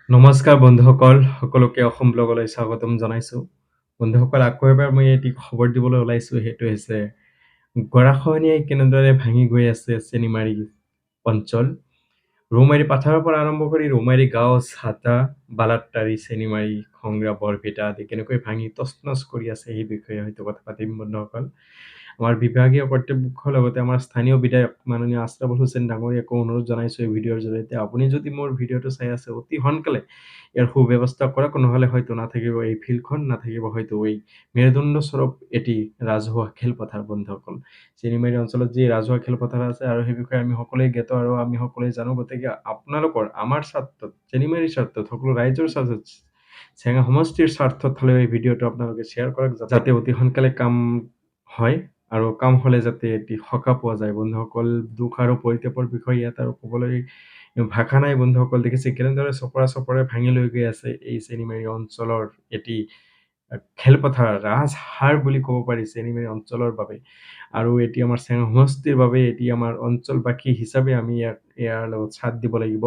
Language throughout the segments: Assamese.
নমস্কাৰ বন্ধুসকল, সকলোকে অসম ব্লগলৈ স্বাগতম জনাইছোঁ। বন্ধুসকল, আকৌ এবাৰ মই এটি খবৰ দিবলৈ ওলাইছোঁ, সেইটো হৈছে গৰাখহনীয়াই কেনেদৰে ভাঙি গৈ আছে চেনিমাৰী অঞ্চল। ৰৌমাৰী পাথাৰৰ পৰা আৰম্ভ কৰি ৰৌমাৰী গাঁও, ছাতা, বালাট্টাৰী, চেনিমাৰী, খংৰা, বৰপেটা আদি কেনেকৈ ভাঙি তছনছ কৰি আছে সেই বিষয়ে হয়তো কথা পাতিম বন্ধুসকল। আমাৰ বিভাগীয় কৰ্তৃপক্ষৰ লগতে আমাৰ স্থানীয় বিধায়ক মাননীয় আশৰাফুল হুছেইন ডাঙৰীয়াকো অনুৰোধ জনাইছোঁ এই ভিডিঅ'ৰ জৰিয়তে আপুনি যদি মোৰ ভিডিঅ'টো চাই আছে অতি সোনকালে ইয়াৰ সুব্যৱস্থা কৰক, নহ'লে হয়তো নাথাকিব এই ফিল্ডখন, নাথাকিব হয়তো এই মেৰুদণ্ড স্বৰূপ এটি ৰাজহুৱা খেলপথাৰ বন্ধুসকল। চেনিমাৰী অঞ্চলত যি ৰাজহুৱা খেলপথাৰ আছে আৰু সেই বিষয়ে আমি সকলোৱে জ্ঞাত আৰু আমি সকলোৱে জানো, গতিকে আপোনালোকৰ আমাৰ স্বাৰ্থত, চেনিমাৰীৰ স্বাৰ্থত, সকলো ৰাইজৰ স্বাৰ্থত, চেঙা সমষ্টিৰ স্বাৰ্থত হ'লেও এই ভিডিঅ'টো আপোনালোকে শ্বেয়াৰ কৰক, যাতে অতি সোনকালে কাম হয় আৰু কাম হ'লে যাতে এটি সকাহ পোৱা যায়। বন্ধুসকল, দুখ আৰু পৰিতাপৰ বিষয় ইয়াত আৰু ক'বলৈ ভাষা নাই বন্ধুসকল। দেখিছে কেনেদৰে চপৰে ভাঙি লৈ গৈ আছে এই চেনিমাৰী অঞ্চলৰ এটি খেলপথাৰ, ৰাজহাড় বুলি ক'ব পাৰি চেনিমাৰী অঞ্চলৰ বাবে। আৰু এটি আমাৰ চেঙা সমষ্টিৰ বাবে এটি আমাৰ অঞ্চলবাসী হিচাপে আমি ইয়াৰ লগত ছাথ দিব লাগিব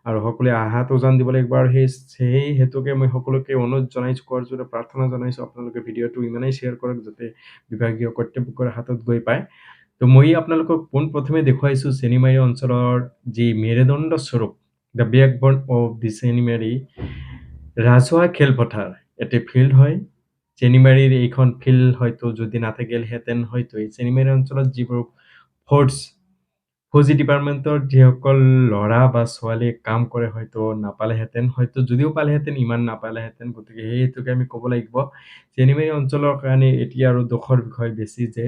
আৰু সকলোৱে আহাত উজান দিব লাগিব। আৰু সেই হেতুকে মই সকলোকে অনুৰোধ জনাইছোঁ, কৰযোৰে প্ৰাৰ্থনা জনাইছোঁ, আপোনালোকে ভিডিঅ'টো ইমানেই শ্বেয়াৰ কৰক যাতে বিভাগীয় কৰ্তৃপক্ষৰ হাতত গৈ পায়। তো মই আপোনালোকক পোনপ্ৰথমে দেখুৱাইছোঁ চেনিমাৰী অঞ্চলৰ যি মেৰুদণ্ড স্বৰূপ, the backbone of the Chenimari ৰাজহুৱা খেলপথাৰ। এটি ফিল্ড হয়। চেনিমাৰীৰ এইখন ফিল্ড হয়তো যদি নাথাকিলহেঁতেন, হয়তো এই চেনিমাৰী অঞ্চলত যিবোৰ ফৌজি ডিপাৰ্টমেণ্টৰ যিসকল ল'ৰা বা ছোৱালীয়ে কাম কৰে হয়তো নাপালেহেঁতেন, হয়তো যদিও পালেহেঁতেন ইমান নাপালেহেঁতেন। গতিকে সেই হেতুকে আমি ক'ব লাগিব চেনিমাৰী অঞ্চলৰ কাৰণে এতিয়া আৰু দুখৰ বিষয় বেছি যে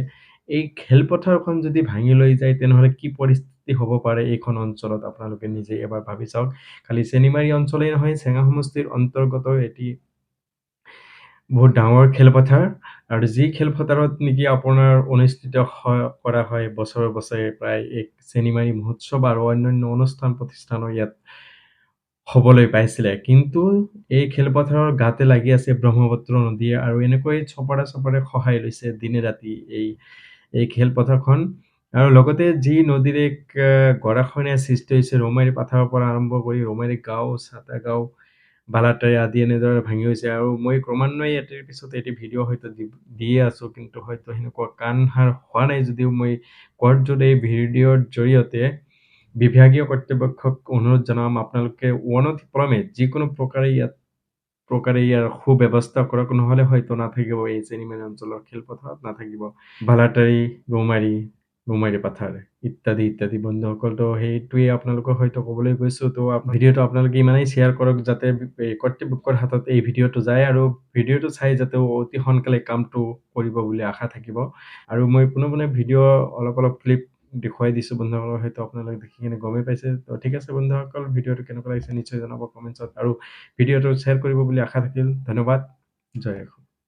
এই খেলপথাৰখন যদি ভাঙি লৈ যায় তেনেহ'লে কি পৰিস্থিতি হ'ব পাৰে এইখন অঞ্চলত, আপোনালোকে নিজে এবাৰ ভাবি চাওক। খালি চেনিমাৰী অঞ্চলেই নহয়, চেঙা সমষ্টিৰ অন্তৰ্গত এটি বহুত ডাঙৰ খেলপথাৰ আৰু যি খেলপথাৰত নেকি আপোনাৰ অনুষ্ঠিত কৰা হয় বছৰে বছৰে প্ৰায় এক চেনিমাৰী মহোৎসৱ আৰু অন্যান্য অনুষ্ঠান প্ৰতিষ্ঠানো ইয়াত হ'বলৈ পাইছিলে। কিন্তু এই খেলপথাৰৰ গাতে লাগি আছে ব্ৰহ্মপুত্ৰ নদী আৰু এনেকৈ চপৰে খহাই লৈছে দিনে ৰাতি এই খেলপথাৰখন। আৰু লগতে যি নদীৰ এক গৰাখহনীয়াৰ সৃষ্টি হৈছে ৰৌমাৰী পাথাৰৰ পৰা আৰম্ভ কৰি ৰৌমাৰী গাঁও, ছাতা গাঁও, বালাটাৰী আদি এনেদৰে ভাঙি গৈছে। আৰু মই ক্ৰমান্বয়ে এটিৰ পিছত এটি ভিডিঅ' হয়তো দিয়ে আছোঁ, কিন্তু হয়তো সেনেকুৱা কাণসাৰ হোৱা নাই যদিও মই কৰযোৰে এই ভিডিঅ'ৰ জৰিয়তে বিভাগীয় কৰ্তৃপক্ষক অনুৰোধ জনাম, আপোনালোকে অনতিপলমে যিকোনো প্ৰকাৰে ইয়াৰ সুব্যৱস্থা কৰক, নহ'লে হয়তো নাথাকিব এই চেনিমাৰী অঞ্চলৰ খেলপথাৰত, নাথাকিব বালাটাৰী, ৰৌমাৰী পাথাৰ ইত্যাদি ইত্যাদি বন্ধুসকল। তো সেইটোৱে আপোনালোকক হয়তো ক'বলৈ গৈছোঁ। তো ভিডিঅ'টো আপোনালোকে ইমানেই শ্বেয়াৰ কৰক যাতে কৰ্তৃপক্ষৰ হাতত এই ভিডিঅ'টো যায় আৰু ভিডিঅ'টো চাই যাতে অতি সোনকালে কামটো কৰিব বুলি আশা থাকিব। আৰু মই পোনে ভিডিঅ' অলপ ক্লিপ দেখুৱাই দিছোঁ বন্ধুসকল, হয়তো আপোনালোকে দেখি কিনে গমেই পাইছে। তো ঠিক আছে বন্ধুসকল, ভিডিঅ'টো কেনেকুৱা লাগিছে নিশ্চয় জনাব কমেণ্টছত আৰু ভিডিঅ'টো শ্বেয়াৰ কৰিব বুলি আশা থাকিল। ধন্যবাদ। জয় অসম।